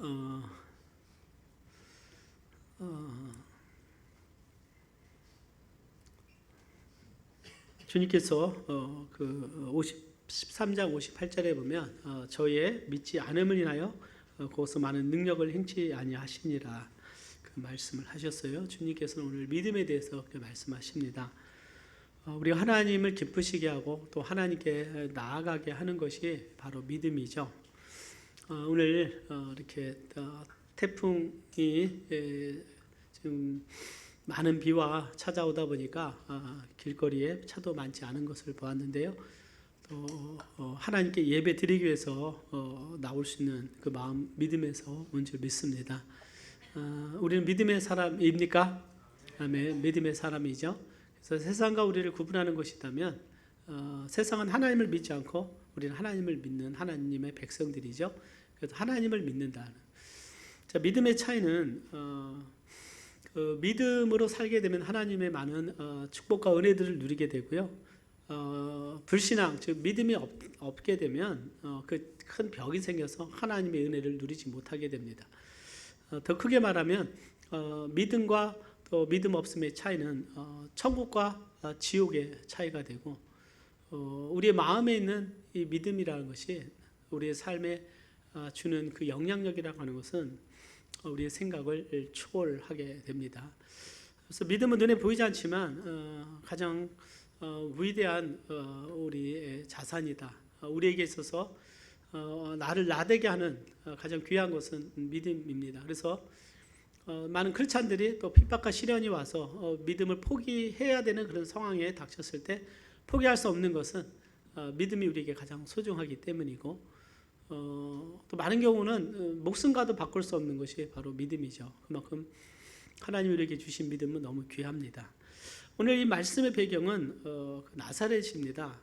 어, 어, 주님께서 13장 58절에 보면 저희의 믿지 않음을 인하여 거기서 많은 능력을 행치 아니하시니라 그 말씀을 하셨어요. 주님께서는 오늘 믿음에 대해서 그렇게 말씀하십니다. 우리가 하나님을 기쁘시게 하고 또 하나님께 나아가게 하는 것이 바로 믿음이죠. 오늘 이렇게 태풍이 지금 많은 비와 찾아오다 보니까 길거리에 차도 많지 않은 것을 보았는데요. 또 하나님께 예배 드리기 위해서 나올 수 있는 그 마음 믿음에서 온 줄 믿습니다. 우리는 믿음의 사람입니까? 아멘. 믿음의 사람이죠. 그래서 세상과 우리를 구분하는 것이 있다면 세상은 하나님을 믿지 않고 우리는 하나님을 믿는 하나님의 백성들이죠. 그래서 하나님을 믿는다. 자, 믿음의 차이는 그 믿음으로 살게 되면 하나님의 많은 축복과 은혜들을 누리게 되고요. 불신앙, 즉 믿음이 없게 되면 그 큰 벽이 생겨서 하나님의 은혜를 누리지 못하게 됩니다. 더 크게 말하면 믿음과 또 믿음 없음의 차이는 천국과 지옥의 차이가 되고 우리의 마음에 있는 이 믿음이라는 것이 우리의 삶에 주는 그 영향력이라고 하는 것은 우리의 생각을 초월하게 됩니다. 그래서 믿음은 눈에 보이지 않지만 가장 위대한 우리의 자산이다. 우리에게 있어서 나를 나되게 하는 가장 귀한 것은 믿음입니다. 그래서 많은 크리스찬들이 또 핍박과 시련이 와서 믿음을 포기해야 되는 그런 상황에 닥쳤을 때 포기할 수 없는 것은 믿음이 우리에게 가장 소중하기 때문이고 또 많은 경우는 목숨과도 바꿀 수 없는 것이 바로 믿음이죠. 그만큼 하나님이 우리에게 주신 믿음은 너무 귀합니다. 오늘 이 말씀의 배경은 나사렛입니다.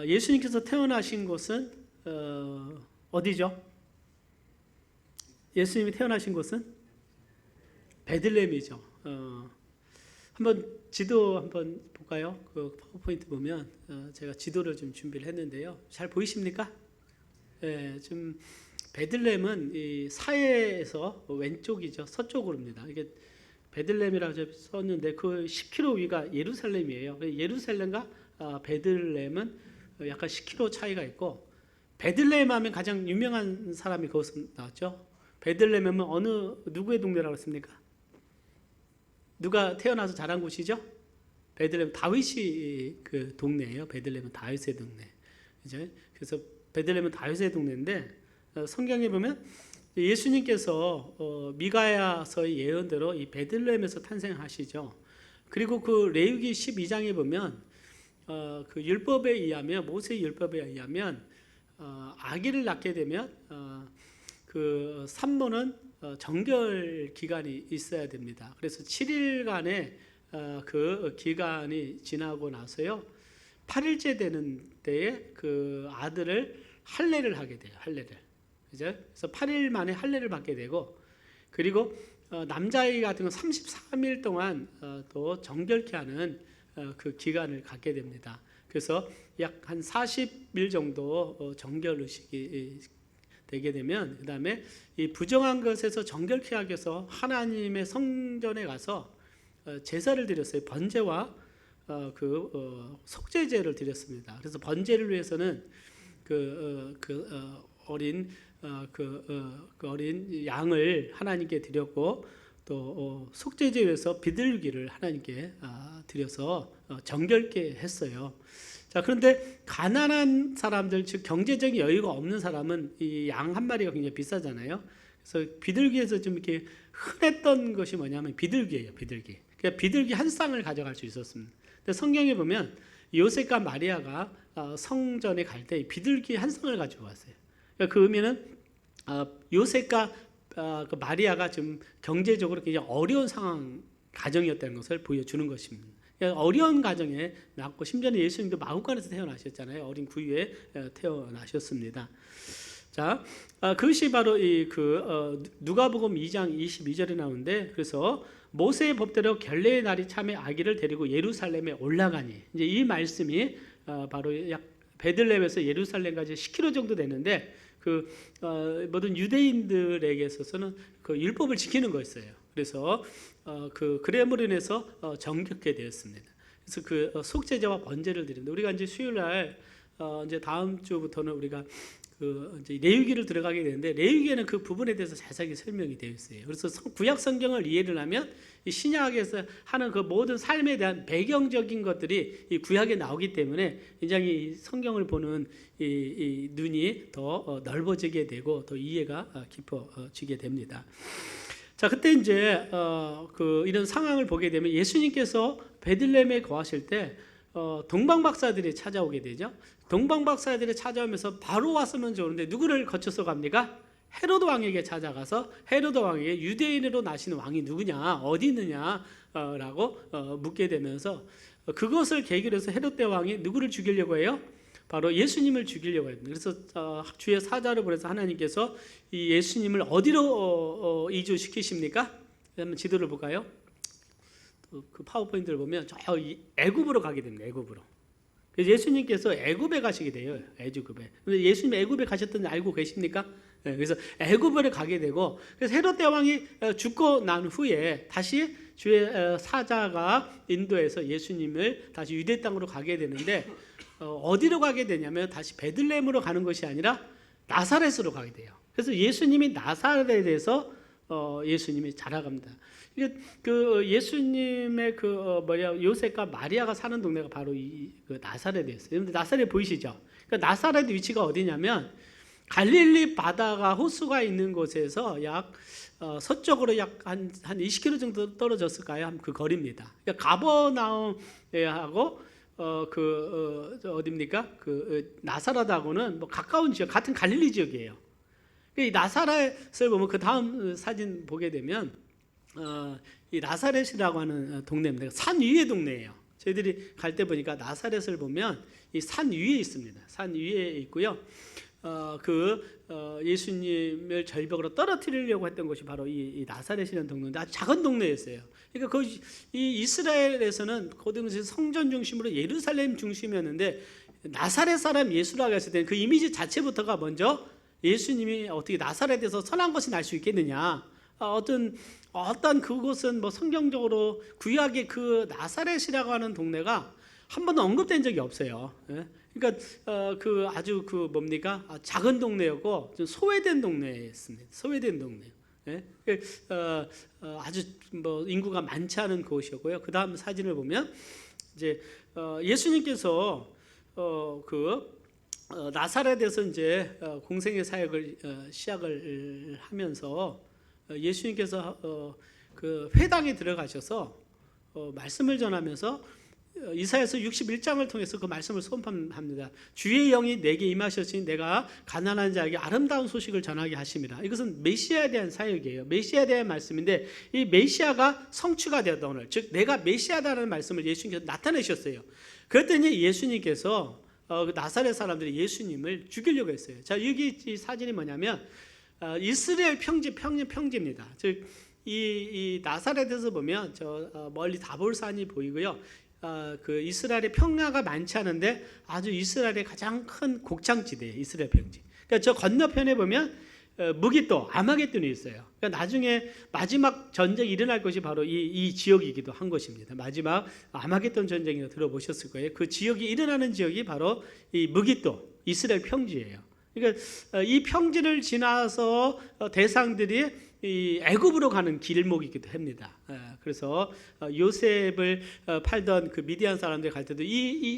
예수님께서 태어나신 곳은 어디죠? 예수님이 태어나신 곳은 베들레헴이죠. 한번 지도 한번 볼까요? 그 파워포인트 보면 제가 지도를 좀 준비를 했는데요. 잘 보이십니까? 네, 좀 베들레헴은 이 사해에서 왼쪽이죠. 서쪽으로입니다. 이게 베들레헴이라고 썼는데 그 10km 위가 예루살렘이에요. 예루살렘과 베들레헴은 약간 10km 차이가 있고 베들레헴 하면 가장 유명한 사람이 거기서 나왔죠. 베들레헴은 누구의 동네라고 했습니까? 누가 태어나서 자란 곳이죠? 베들레헴 다윗이 그 동네예요. 베들레헴은 다윗의 동네. 그죠? 그래서 베들레헴은 다윗의 동네인데 성경에 보면 예수님께서 미가야서의 예언대로 이 베들레헴에서 탄생하시죠. 그리고 그 레위기 12장에 보면 그 율법에 의하면 모세의 율법에 의하면 아기를 낳게 되면 그 산모는 정결 기간이 있어야 됩니다. 그래서 7일간의 그 기간이 지나고 나서요 8일째 되는 때에 그 아들을 할례를 하게 돼요. 할례를. 그죠? 그래서 8일 만에 할례를 받게 되고 그리고 남자아이 같은 건 33일 동안 또 정결케 하는 그 기간을 갖게 됩니다. 그래서 약 한 40일 정도 정결 의식이 되게 되면 그 다음에 이 부정한 것에서 정결케 하기 위해서 하나님의 성전에 가서 제사를 드렸어요. 번제와 속죄제를 드렸습니다. 그래서 번제를 위해서는 어린 양을 하나님께 드렸고 또 속죄제에 위해서 비둘기를 하나님께 드려서 정결케 했어요. 자, 그런데 가난한 사람들, 즉 경제적인 여유가 없는 사람은 이 양 한 마리가 굉장히 비싸잖아요. 그래서 비둘기에서 좀 이렇게 흔했던 것이 뭐냐면 비둘기예요. 비둘기. 그러니까 비둘기 한 쌍을 가져갈 수 있었습니다. 근데 성경에 보면 요셉과 마리아가 성전에 갈 때 비둘기 한 쌍을 가지고 왔어요. 그러니까 그 의미는 요셉과 그 마리아가 좀 경제적으로 굉장히 어려운 상황 가정이었다는 것을 보여주는 것입니다. 어려운 가정에 낳고 심지어는 예수님도 마구간에서 태어나셨잖아요. 어린 구유에 태어나셨습니다. 자, 그것이 바로 누가복음 2장 22절에 나오는데 그래서 모세의 법대로 결례의 날이 참에 아기를 데리고 예루살렘에 올라가니 이제 이 말씀이 바로 약 베들레헴에서 예루살렘까지 10km 정도 되는데 모든 유대인들에게 있어서는 그 율법을 지키는 거였어요. 그래서 그 그레므로 인해서 정결케 되었습니다. 그래서 그 속죄제와 번제를 드립니다. 우리가 이제 수요일 날 이제 다음 주부터는 우리가 그 이제 레위기를 들어가게 되는데, 레위기에는 그 부분에 대해서 자세하게 설명이 되어 있어요. 그래서 구약 성경을 이해를 하면 이 신약에서 하는 그 모든 삶에 대한 배경적인 것들이 이 구약에 나오기 때문에 굉장히 성경을 보는 이 눈이 더 넓어지게 되고 더 이해가 깊어지게 됩니다. 자, 그때 이제 이런 상황을 보게 되면 예수님께서 베들레헴에 거하실 때 동방 박사들이 찾아오게 되죠. 동방 박사들이 찾아오면서 바로 왔으면 좋은데 누구를 거쳐서 갑니까? 헤로드 왕에게 찾아가서 헤로드 왕에게 유대인으로 나시는 왕이 누구냐, 어디 있느냐라고 묻게 되면서 그것을 계기로 해서 헤로데 왕이 누구를 죽이려고 해요? 바로 예수님을 죽이려고 합니다. 그래서 주의 사자를 보내서 하나님께서 이 예수님을 어디로 이주시키십니까? 한번 지도를 볼까요? 그 파워포인트를 보면 저 애굽으로 가게 됩니다. 애굽으로. 그래서 예수님께서 애굽에 가시게 돼요. 애굽에. 근데 예수님 애굽에 가셨던지 알고 계십니까? 네, 그래서 애굽으로 가게 되고, 그래서 헤롯대 왕이 죽고 난 후에 다시 주의 사자가 인도해서 예수님을 다시 유대 땅으로 가게 되는데, 어디로 가게 되냐면 다시 베들레헴으로 가는 것이 아니라 나사렛으로 가게 돼요. 그래서 예수님이 나사렛에서 예수님이 자라갑니다. 그 예수님의 요셉과 마리아가 사는 동네가 바로 그 나사렛이었어요. 그런데 나사렛 보이시죠? 그러니까 나사렛 위치가 어디냐면 갈릴리 바다가 호수가 있는 곳에서 약 서쪽으로 약 한 20km 정도 떨어졌을까요? 그 거리입니다. 그러니까 가버나움하고 어디입니까? 나사렛하고는 뭐 가까운 지역, 같은 갈릴리 지역이에요. 이 나사렛을 보면 그 다음 사진 보게 되면 이 나사렛이라고 하는 동네입니다. 산 위의 동네예요. 저희들이 갈 때 보니까 나사렛을 보면 이 산 위에 있습니다. 산 위에 있고요. 예수님을 절벽으로 떨어뜨리려고 했던 곳이 바로 이 나사렛이라는 동네인데 아주 작은 동네였어요. 그러니까 이 이스라엘에서는 고등시 성전 중심으로 예루살렘 중심이었는데, 나사렛 사람 예수라고 했을 때는 그 이미지 자체부터가 먼저 예수님이 어떻게 나사렛에서 선한 것이 날 수 있겠느냐, 어떤 그곳은 뭐 성경적으로 구약의 그 나사렛이라고 하는 동네가 한 번도 언급된 적이 없어요. 그러니까 아주 작은 동네였고 좀 소외된 동네였습니다. 소외된 동네. 아주 뭐 인구가 많지 않은 곳이었고요. 그 다음 사진을 보면 이제 예수님께서 나사렛에서 이제 공생의 사역을 시작을 하면서 예수님께서 그 회당에 들어가셔서 말씀을 전하면서 이사야서 61장을 통해서 그 말씀을 선포합니다. 주의 영이 내게 임하셨으니 내가 가난한 자에게 아름다운 소식을 전하게 하심이라. 이것은 메시아에 대한 사역이에요. 메시아에 대한 말씀인데 이 메시아가 성취가 되었다 오늘. 즉 내가 메시아다라는 말씀을 예수님께서 나타내셨어요. 그랬더니 예수님께서 나사렛 사람들이 예수님을 죽이려고 했어요. 자, 여기 이 사진이 뭐냐면 이스라엘 평지입니다. 즉 이 나사렛에서 보면 저 멀리 다볼산이 보이고요. 그 이스라엘의 평야가 많지 않은데 아주 이스라엘의 가장 큰 곡창지대예요. 이스라엘 평지. 그러니까 저 건너편에 보면 무기또 아마겟돈이 있어요. 그러니까 나중에 마지막 전쟁이 일어날 것이 바로 이 지역이기도 한 것입니다. 마지막 아마겟돈 전쟁이 들어보셨을 거예요. 그 지역이 일어나는 지역이 바로 이 무기또 이스라엘 평지예요. 그러니까 이 평지를 지나서 대상들이 이 애굽으로 가는 길목이기도 합니다. 그래서 요셉을 팔던 그 미디안 사람들 갈 때도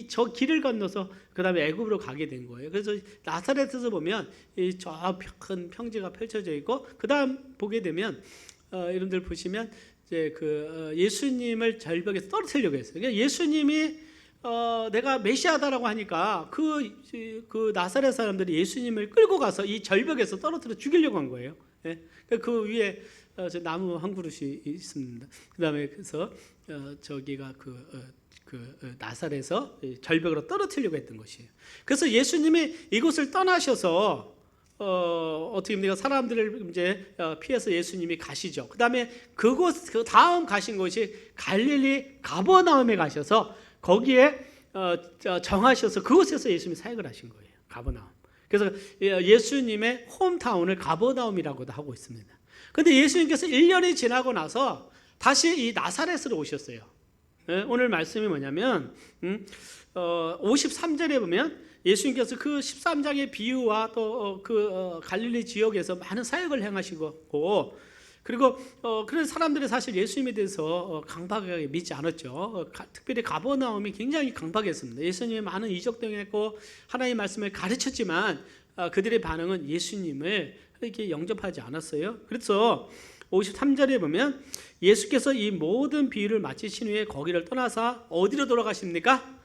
저 길을 건너서 그 다음에 애굽으로 가게 된 거예요. 그래서 나사렛에서 보면 저 큰 평지가 펼쳐져 있고 그 다음 보게 되면 여러분들 보시면 이제 예수님을 절벽에서 떨어뜨리려고 했어요. 그러니까 예수님이 내가 메시아다라고 하니까 그 나사렛 사람들이 예수님을 끌고 가서 이 절벽에서 떨어뜨려 죽이려고 한 거예요. 그 위에 나무 한 그릇이 있습니다. 그 다음에 그래서 저기가 나사렛에서 절벽으로 떨어뜨리려고 했던 것이에요. 그래서 예수님이 이곳을 떠나셔서 어떻게 합니까? 사람들을 이제 피해서 예수님이 가시죠. 그 다음에 그 다음 가신 곳이 갈릴리 가버나움에 가셔서 거기에 정하셔서 그곳에서 예수님이 사역을 하신 거예요. 가버나움. 그래서 예수님의 홈타운을 가버나움이라고도 하고 있습니다. 그런데 예수님께서 1년이 지나고 나서 다시 이 나사렛으로 오셨어요. 오늘 말씀이 뭐냐면 53절에 보면 예수님께서 그 13장의 비유와 또 그 갈릴리 지역에서 많은 사역을 행하시고, 그리고 그런 사람들이 사실 예수님에 대해서 강박하게 믿지 않았죠. 특별히 가버나움이 굉장히 강박했습니다. 예수님이 많은 이적 등을 했고 하나님의 말씀을 가르쳤지만 그들의 반응은 예수님을 이렇게 영접하지 않았어요. 그래서 53절에 보면 예수께서 이 모든 비유를 마치신 후에 거기를 떠나사 어디로 돌아가십니까?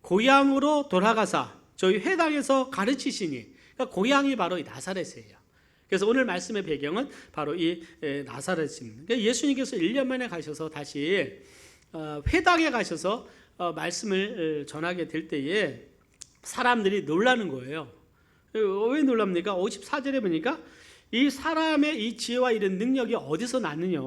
고향으로 돌아가사 저희 회당에서 가르치시니, 그러니까 고향이 바로 이 나사렛이에요. 그래서 오늘 말씀의 배경은 바로 이 나사렛입니다. 그러니까 예수님께서 1년 만에 가셔서 다시 회당에 가셔서 말씀을 전하게 될 때에 사람들이 놀라는 거예요. 왜 놀랍니까? 54절에 보니까 이 사람의 이 지혜와 이런 능력이 어디서 났느냐.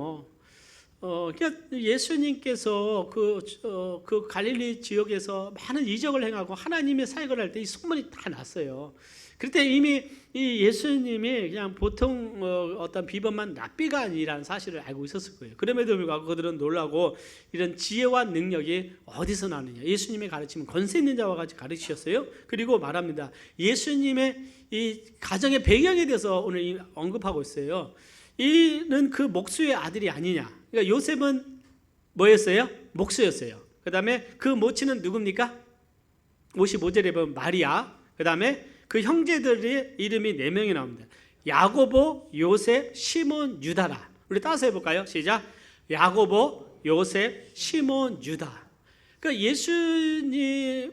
그러니까 예수님께서 그 갈릴리 지역에서 많은 이적을 행하고 하나님의 사역을 할 때 이 소문이 다 났어요. 그때 이미 이 예수님이 그냥 보통 어떤 비범한 랍비가 아니라는 사실을 알고 있었을 거예요. 그럼에도 불구하고 그들은 놀라고 이런 지혜와 능력이 어디서 나느냐. 예수님의 가르침은 권세 있는 자와 같이 가르치셨어요. 그리고 말합니다. 예수님의 이 가정의 배경에 대해서 오늘 언급하고 있어요. 이는 그 목수의 아들이 아니냐. 그러니까 요셉은 뭐였어요? 목수였어요. 그 다음에 그 모친은 누굽니까? 55절에 보면 마리아. 그 다음에 그 형제들의 이름이 4명이 나옵니다. 야고보, 요셉, 시몬, 유다라. 우리 따서 해볼까요? 시작. 야고보, 요셉, 시몬, 유다. 그러니까 예수님의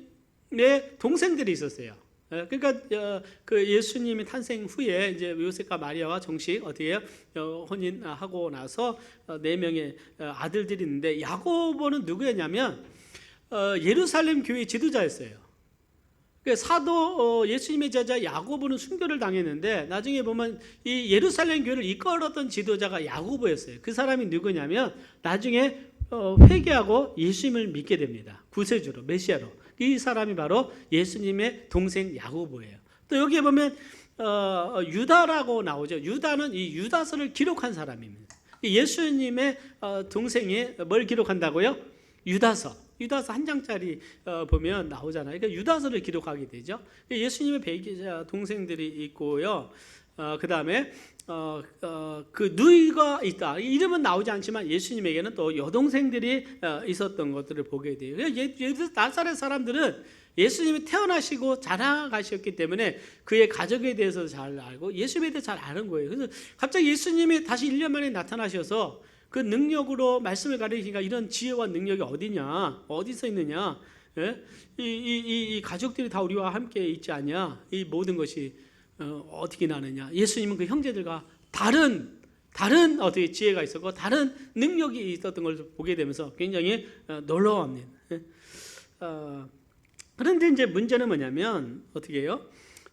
동생들이 있었어요. 그러니까 그 예수님이 탄생 후에 이제 요셉과 마리아와 정식 어떻게 해요? 혼인하고 나서 4명의 아들들이 있는데, 야고보는 누구였냐면 예루살렘 교회 지도자였어요. 사도 예수님의 제자 야고보는 순교를 당했는데 나중에 보면 이 예루살렘 교회를 이끌었던 지도자가 야고보였어요. 그 사람이 누구냐면 나중에 회개하고 예수님을 믿게 됩니다. 구세주로, 메시아로. 이 사람이 바로 예수님의 동생 야고보예요. 또 여기에 보면 유다라고 나오죠. 유다는 이 유다서를 기록한 사람입니다. 예수님의 동생이 뭘 기록한다고요? 유다서 한 장짜리 보면 나오잖아요. 그러니까 유다서를 기록하게 되죠. 예수님의 동생들이 있고요. 그 다음에 그 누이가 있다. 이름은 나오지 않지만 예수님에게는 또 여동생들이 있었던 것들을 보게 돼요. 나사렛 사람들은 예수님이 태어나시고 자라가셨기 때문에 그의 가족에 대해서 잘 알고 예수님에 대해서 잘 아는 거예요. 그래서 갑자기 예수님이 다시 1년 만에 나타나셔서 그 능력으로 말씀을 가르치니까 이런 지혜와 능력이 어디냐, 어디서 있느냐, 예? 이 가족들이 다 우리와 함께 있지 않냐, 이 모든 것이 어떻게 나느냐. 예수님은 그 형제들과 다른 어떻게 지혜가 있었고 다른 능력이 있었던 걸 보게 되면서 굉장히 놀라워합니다. 그런데 이제 문제는 뭐냐면 어떻게 해요?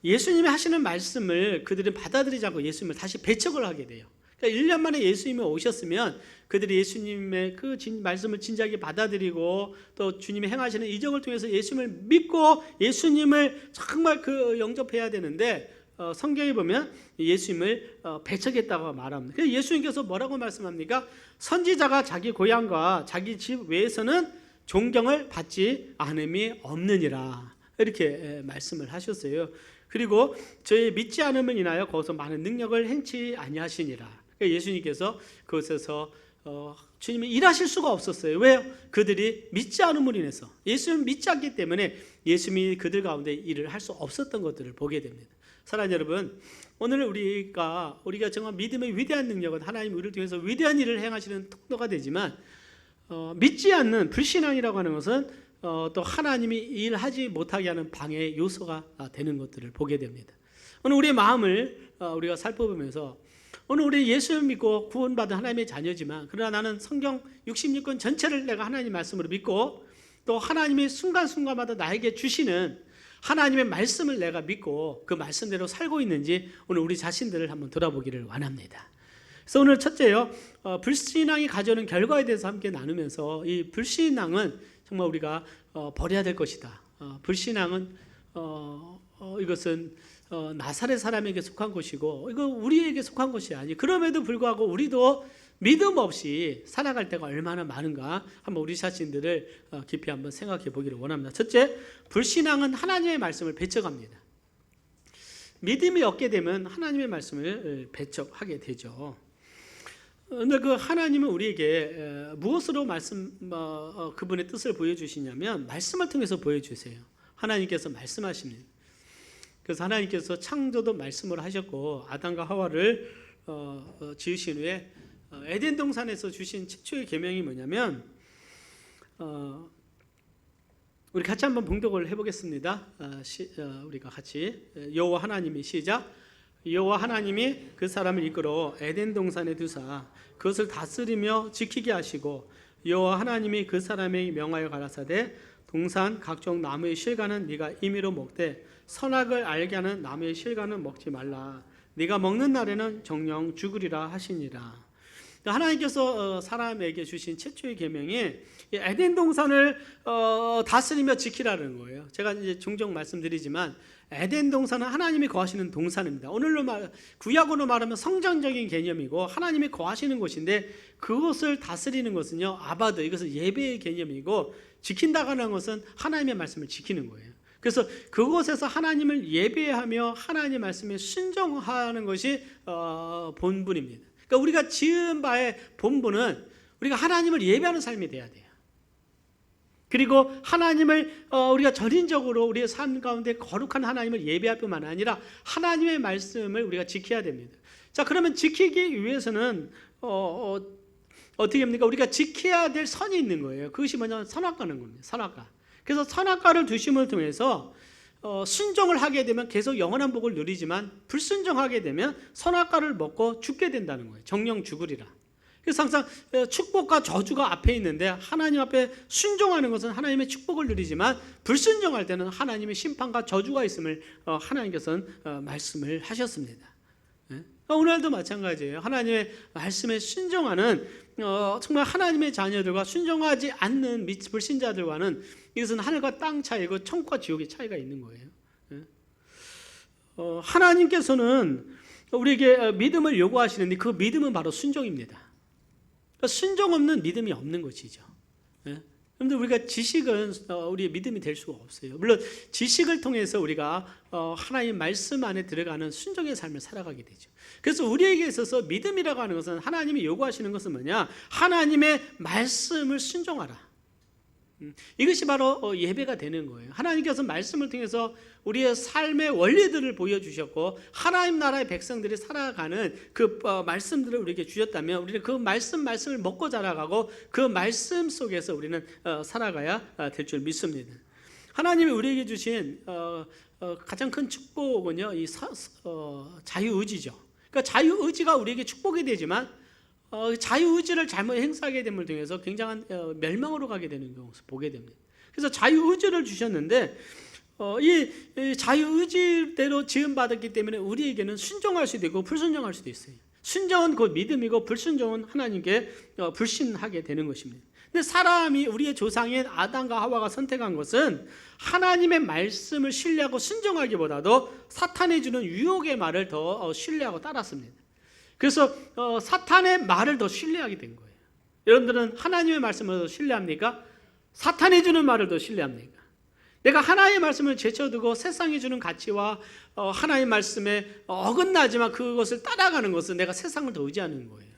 예수님이 하시는 말씀을 그들은 받아들이지 않고 예수님을 다시 배척을 하게 돼요. 그러니까 1년 만에 예수님이 오셨으면 그들이 예수님의 그 말씀을 진지하게 받아들이고 또 주님이 행하시는 이적을 통해서 예수님을 믿고 예수님을 정말 영접해야 되는데 성경에 보면 예수님을 배척했다고 말합니다. 그래서 예수님께서 뭐라고 말씀합니까? 선지자가 자기 고향과 자기 집 외에서는 존경을 받지 않음이 없느니라, 이렇게 말씀을 하셨어요. 그리고 저희 믿지 않음을 인하여 거기서 많은 능력을 행치 아니하시니라. 예수님께서 그곳에서 주님이 일하실 수가 없었어요. 왜요? 그들이 믿지 않음으로 인해서, 예수님을 믿지 않기 때문에 예수님이 그들 가운데 일을 할 수 없었던 것들을 보게 됩니다. 사랑하는 여러분, 오늘 우리가 정말 믿음의 위대한 능력은 하나님 우리를 통해서 위대한 일을 행하시는 통로가 되지만 믿지 않는 불신앙이라고 하는 것은 또 하나님이 일하지 못하게 하는 방해 요소가 되는 것들을 보게 됩니다. 오늘 우리의 마음을 우리가 살펴보면서 오늘 우리 예수를 믿고 구원받은 하나님의 자녀지만 그러나 나는 성경 66권 전체를 내가 하나님 말씀으로 믿고 또 하나님이 순간순간마다 나에게 주시는 하나님의 말씀을 내가 믿고 그 말씀대로 살고 있는지 오늘 우리 자신들을 한번 돌아보기를 원합니다. 그래서 오늘 첫째요, 불신앙이 가져오는 결과에 대해서 함께 나누면서 이 불신앙은 정말 우리가 버려야 될 것이다. 불신앙은 이것은 나사렛 사람에게 속한 것이고 이거 우리에게 속한 것이 아니. 그럼에도 불구하고 우리도 믿음 없이 살아갈 때가 얼마나 많은가 한번 우리 자신들을 깊이 한번 생각해 보기를 원합니다. 첫째, 불신앙은 하나님의 말씀을 배척합니다. 믿음이 없게 되면 하나님의 말씀을 배척하게 되죠. 그런데 그 하나님은 우리에게 무엇으로 그분의 뜻을 보여주시냐면 말씀을 통해서 보여주세요. 하나님께서 말씀하십니다. 그래서 하나님께서 창조도 말씀으로 하셨고 아담과 하와를 지으신 후에 에덴 동산에서 주신 최초의 계명이 뭐냐면 우리 같이 한번 봉독을 해보겠습니다. 우리가 같이 여호와 하나님이 시작. 여호와 하나님이 그 사람을 이끌어 에덴 동산에 두사 그것을 다스리며 지키게 하시고 여호와 하나님이 그 사람에게 명하여 가라사대 동산 각종 나무의 실과는 네가 임의로 먹되 선악을 알게 하는 나무의 실과는 먹지 말라. 네가 먹는 날에는 정령 죽으리라 하시니라. 하나님께서 사람에게 주신 최초의 계명이 에덴 동산을 다스리며 지키라는 거예요. 제가 이제 종종 말씀드리지만 에덴 동산은 하나님이 거하시는 동산입니다. 오늘로 구약으로 말하면 성전적인 개념이고 하나님이 거하시는 곳인데 그것을 다스리는 것은요 아바드, 이것은 예배의 개념이고 지킨다고 하는 것은 하나님의 말씀을 지키는 거예요. 그래서 그곳에서 하나님을 예배하며 하나님의 말씀에 순종하는 것이 본분입니다. 그러니까 우리가 지은 바의 본분은 우리가 하나님을 예배하는 삶이 돼야 돼요. 그리고 하나님을 우리가 전인적으로 우리의 삶 가운데 거룩한 하나님을 예배할 뿐만 아니라 하나님의 말씀을 우리가 지켜야 됩니다. 자, 그러면 지키기 위해서는 어떻게 합니까? 우리가 지켜야 될 선이 있는 거예요. 그것이 뭐냐면 선악과는 겁니다. 선악과. 그래서 선악과를 두심을 통해서 순종을 하게 되면 계속 영원한 복을 누리지만 불순종하게 되면 선악과를 먹고 죽게 된다는 거예요. 정령 죽으리라. 그래서 항상 축복과 저주가 앞에 있는데 하나님 앞에 순종하는 것은 하나님의 축복을 누리지만 불순종할 때는 하나님의 심판과 저주가 있음을 하나님께서는 말씀을 하셨습니다. 오늘도 마찬가지예요. 하나님의 말씀에 순종하는 정말 하나님의 자녀들과 순종하지 않는 불신자들과는 이것은 하늘과 땅 차이고 천국과 지옥의 차이가 있는 거예요. 하나님께서는 우리에게 믿음을 요구하시는데 그 믿음은 바로 순종입니다. 순종 없는 믿음이 없는 것이죠. 그런데 우리가 지식은 우리의 믿음이 될 수가 없어요. 물론 지식을 통해서 우리가 하나님 말씀 안에 들어가는 순종의 삶을 살아가게 되죠. 그래서 우리에게 있어서 믿음이라고 하는 것은 하나님이 요구하시는 것은 뭐냐? 하나님의 말씀을 순종하라. 이것이 바로 예배가 되는 거예요. 하나님께서 말씀을 통해서 우리의 삶의 원리들을 보여주셨고 하나님 나라의 백성들이 살아가는 그 말씀들을 우리에게 주셨다면 우리는 그 말씀을 먹고 자라가고 그 말씀 속에서 우리는 살아가야 될 줄 믿습니다. 하나님이 우리에게 주신 가장 큰 축복은요, 이 자유의지죠. 그러니까 자유의지가 우리에게 축복이 되지만 자유의지를 잘못 행사하게 됨을 통해서 굉장한 멸망으로 가게 되는 것을 보게 됩니다. 그래서 자유의지를 주셨는데 이 자유의지대로 지음받았기 때문에 우리에게는 순종할 수도 있고 불순종할 수도 있어요. 순종은 곧 믿음이고 불순종은 하나님께 불신하게 되는 것입니다. 근데 사람이 우리의 조상인 아담과 하와가 선택한 것은 하나님의 말씀을 신뢰하고 순종하기보다도 사탄이 주는 유혹의 말을 더 신뢰하고 따랐습니다. 그래서 사탄의 말을 더 신뢰하게 된 거예요. 여러분들은 하나님의 말씀을 더 신뢰합니까? 사탄이 주는 말을 더 신뢰합니까? 내가 하나님의 말씀을 제쳐두고 세상이 주는 가치와 하나님의 말씀에 어긋나지만 그것을 따라가는 것은 내가 세상을 더 의지하는 거예요.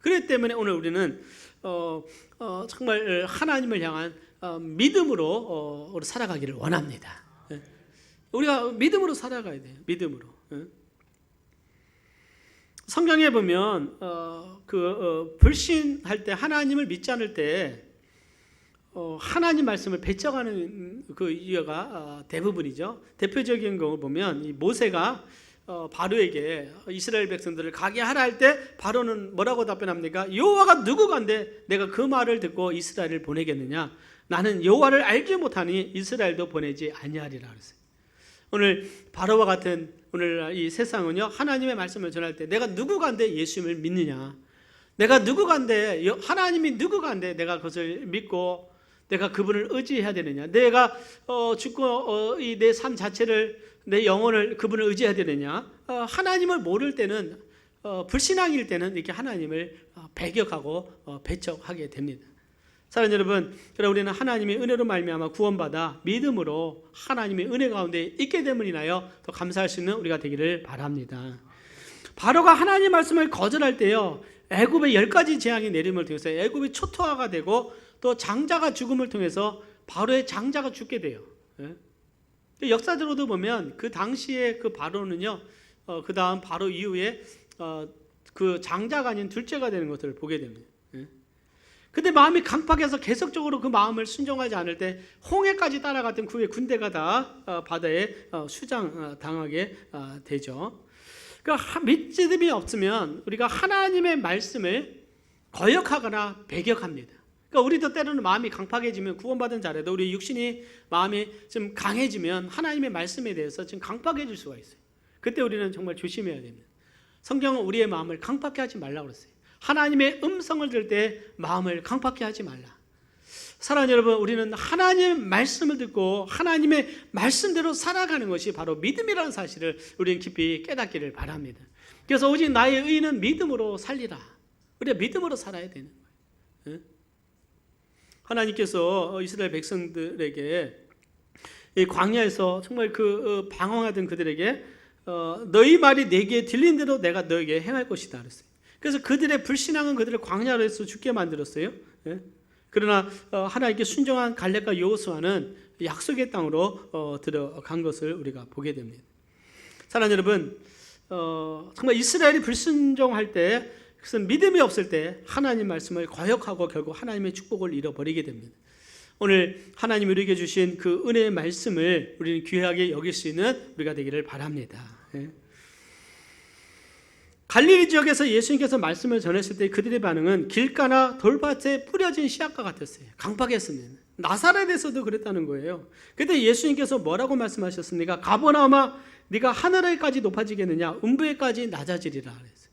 그렇기 때문에 오늘 우리는 정말 하나님을 향한 믿음으로 살아가기를 원합니다. 우리가 믿음으로 살아가야 돼요. 믿음으로. 성경에 보면 불신할 때 하나님을 믿지 않을 때 하나님 말씀을 배척하는 그 이유가 대부분이죠. 대표적인 거 보면 이 모세가 바로에게 이스라엘 백성들을 가게 하라 할 때 바로는 뭐라고 답변합니까? 여호와가 누구간데 내가 그 말을 듣고 이스라엘을 보내겠느냐? 나는 여호와를 알지 못하니 이스라엘도 보내지 아니하리라 그랬어요. 오늘 바로와 같은 오늘 이 세상은요, 하나님의 말씀을 전할 때 내가 누구간데 예수님을 믿느냐, 내가 누구간데 하나님이 누구간데 내가 그것을 믿고 내가 그분을 의지해야 되느냐? 내가 죽고 이 내 삶 자체를, 내 영혼을 그분을 의지해야 되느냐? 하나님을 모를 때는, 불신앙일 때는 이렇게 하나님을 배격하고 배척하게 됩니다. 사랑하는 여러분, 우리는 하나님의 은혜로 말미암아 구원받아 믿음으로 하나님의 은혜 가운데 있게 됨을 인하여 더 감사할 수 있는 우리가 되기를 바랍니다. 바로가 하나님의 말씀을 거절할 때요, 애굽의 10가지 재앙이 내림을 통해서 애굽이 초토화가 되고 또 장자가 죽음을 통해서 바로의 장자가 죽게 돼요. 역사적으로도 보면 그 당시에 그 바로는요, 그 다음 바로 이후에 그 장자가 아닌 둘째가 되는 것을 보게 됩니다. 근데 마음이 강팍해서 계속적으로 그 마음을 순종하지 않을 때 홍해까지 따라갔던 그의 군대가 다 바다에 수장당하게 되죠. 그러니까 믿음이 없으면 우리가 하나님의 말씀을 거역하거나 배격합니다. 그러니까 우리도 때로는 마음이 강팍해지면, 구원받은 자라도 우리 육신이 마음이 좀 강해지면 하나님의 말씀에 대해서 좀 강팍해질 수가 있어요. 그때 우리는 정말 조심해야 됩니다. 성경은 우리의 마음을 강팍해 하지 말라고 그랬어요. 하나님의 음성을 들을 때 마음을 강팍해 하지 말라. 사랑하는 여러분, 우리는 하나님의 말씀을 듣고 하나님의 말씀대로 살아가는 것이 바로 믿음이라는 사실을 우리는 깊이 깨닫기를 바랍니다. 그래서 오직 나의 의는 믿음으로 살리라. 우리가 믿음으로 살아야 되는 거예요. 하나님께서 이스라엘 백성들에게 이 광야에서 정말 방황하던 그들에게 너희 말이 내게 들린 대로 내가 너에게 행할 것이다 그랬어요. 그래서 그들의 불신앙은 그들을 광야에서 죽게 만들었어요. 그러나 하나님께 순종한 갈렙과 여호수아는 약속의 땅으로 들어간 것을 우리가 보게 됩니다. 사랑하는 여러분, 정말 이스라엘이 불순종할 때, 그것은 믿음이 없을 때 하나님 말씀을 거역하고 결국 하나님의 축복을 잃어버리게 됩니다. 오늘 하나님이 우리에게 주신 그 은혜의 말씀을 우리는 귀하게 여길 수 있는 우리가 되기를 바랍니다. 갈릴리 지역에서 예수님께서 말씀을 전했을 때 그들의 반응은 길가나 돌밭에 뿌려진 씨앗과 같았어요. 강팍했습니다. 나사렛에서도 그랬다는 거예요. 그때 예수님께서 뭐라고 말씀하셨습니까? 가버나움아, 네가 하늘에까지 높아지겠느냐? 음부에까지 낮아지리라 그랬어요.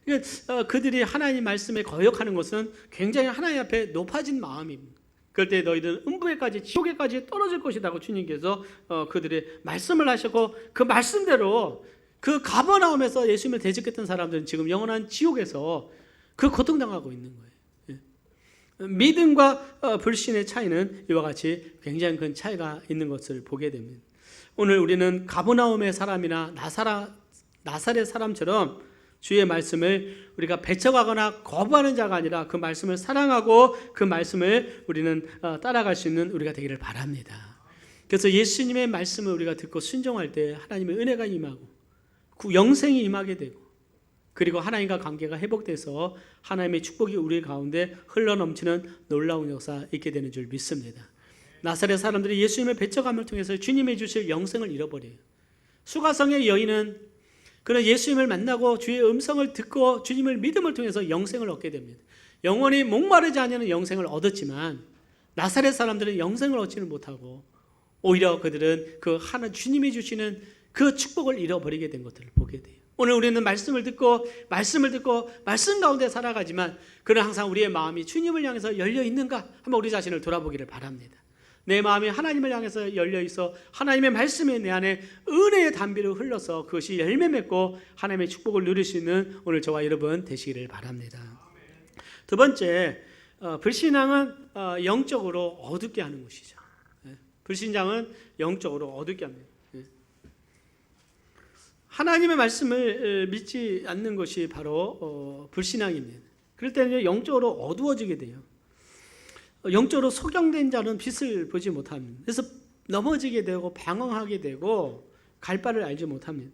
그러니까 그들이 하나님 말씀에 거역하는 것은 굉장히 하나님 앞에 높아진 마음입니다. 그럴 때 너희들은 음부에까지, 지옥에까지 떨어질 것이라고 주님께서 그들의 말씀을 하셨고, 그 말씀대로 그 가버나움에서 예수님을 대적했던 사람들은 지금 영원한 지옥에서 그 고통당하고 있는 거예요. 믿음과 불신의 차이는 이와 같이 굉장히 큰 차이가 있는 것을 보게 됩니다. 오늘 우리는 가버나움의 사람이나 나사렛 사람처럼 주의 말씀을 우리가 배척하거나 거부하는 자가 아니라 그 말씀을 사랑하고 그 말씀을 우리는 따라갈 수 있는 우리가 되기를 바랍니다. 그래서 예수님의 말씀을 우리가 듣고 순종할 때 하나님의 은혜가 임하고 영생이 임하게 되고, 그리고 하나님과 관계가 회복돼서 하나님의 축복이 우리 가운데 흘러넘치는 놀라운 역사 있게 되는 줄 믿습니다. 나사렛 사람들이 예수님의 배척함을 통해서 주님의 주실 영생을 잃어버려요. 수가성의 여인은 그는 예수님을 만나고 주의 음성을 듣고 주님을 믿음을 통해서 영생을 얻게 됩니다. 영원히 목마르지 않는 영생을 얻었지만 나사렛 사람들은 영생을 얻지는 못하고 오히려 그들은 그 하나 주님이 주시는 그 축복을 잃어버리게 된 것들을 보게 돼요. 오늘 우리는 말씀을 듣고 말씀 가운데 살아가지만 그는 항상 우리의 마음이 주님을 향해서 열려 있는가 한번 우리 자신을 돌아보기를 바랍니다. 내 마음이 하나님을 향해서 열려 있어 하나님의 말씀이 내 안에 은혜의 담비로 흘러서 그것이 열매 맺고 하나님의 축복을 누릴 수 있는 오늘 저와 여러분 되시기를 바랍니다. 두 번째, 불신앙은 영적으로 어둡게 하는 것이죠. 불신앙은 영적으로 어둡게 합니다. 하나님의 말씀을 믿지 않는 것이 바로 불신앙입니다. 그럴 때는 영적으로 어두워지게 돼요. 영적으로 소경된 자는 빛을 보지 못합니다. 그래서 넘어지게 되고 방황하게 되고 갈 바를 알지 못합니다.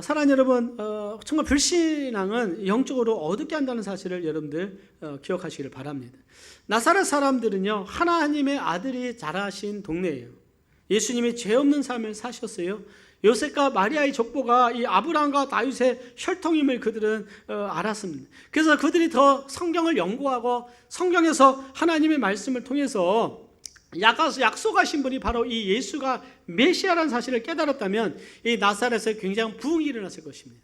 사랑하는 여러분, 정말 불신앙은 영적으로 어둡게 한다는 사실을 여러분들 기억하시기를 바랍니다. 나사렛 사람들은요, 하나님의 아들이 자라신 동네예요. 예수님이 죄 없는 삶을 사셨어요. 요셉과 마리아의 족보가 이 아브라함과 다윗의 혈통임을 그들은 알았습니다. 그래서 그들이 더 성경을 연구하고 성경에서 하나님의 말씀을 통해서 약속하신 분이 바로 이 예수가 메시아라는 사실을 깨달았다면 이 나사렛에 굉장히 부흥이 일어났을 것입니다.